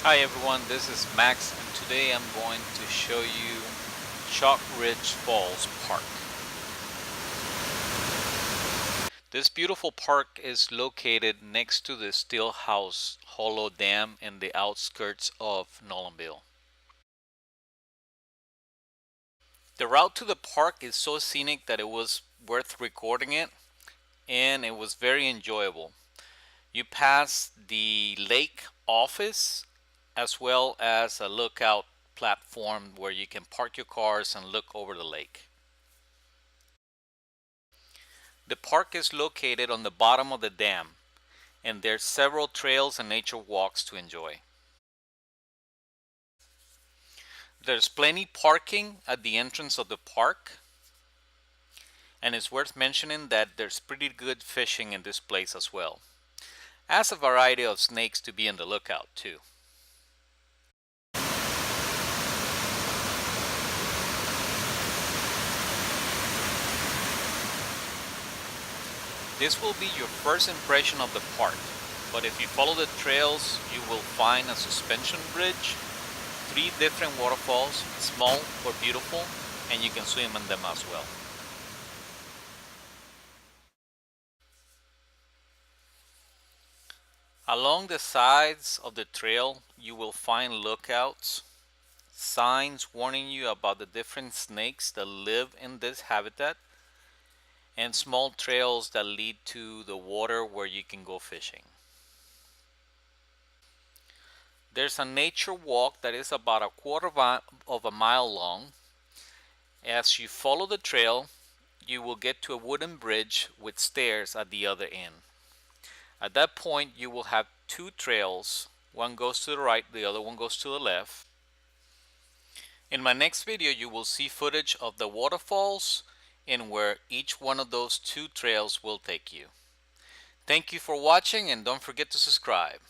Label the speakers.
Speaker 1: Hi everyone, this is Max and today I'm going to show you Chalk Ridge Falls Park. This beautiful park is located next to the Stillhouse Hollow Dam in the outskirts of Nolanville. The route to the park is so scenic that it was worth recording it, and it was very enjoyable. You pass the lake office as well as a lookout platform where you can park your cars and look over the lake. The park is located on the bottom of the dam, and there's several trails and nature walks to enjoy. There's plenty parking at the entrance of the park, and it's worth mentioning that there's pretty good fishing in this place as well, as a variety of snakes to be on the lookout too. This will be your first impression of the park, but if you follow the trails, you will find a suspension bridge, 3 different waterfalls, small or beautiful, and you can swim in them as well. Along the sides of the trail, you will find lookouts, signs warning you about the different snakes that live in this habitat, and small trails that lead to the water where you can go fishing. There's a nature walk that is about a quarter of a mile long. As you follow the trail, you will get to a wooden bridge with stairs at the other end. At that point, you will have 2 trails. One goes to the right, the other one goes to the left. In my next video, you will see footage of the waterfalls and where each one of those 2 trails will take you. Thank you for watching, and don't forget to subscribe.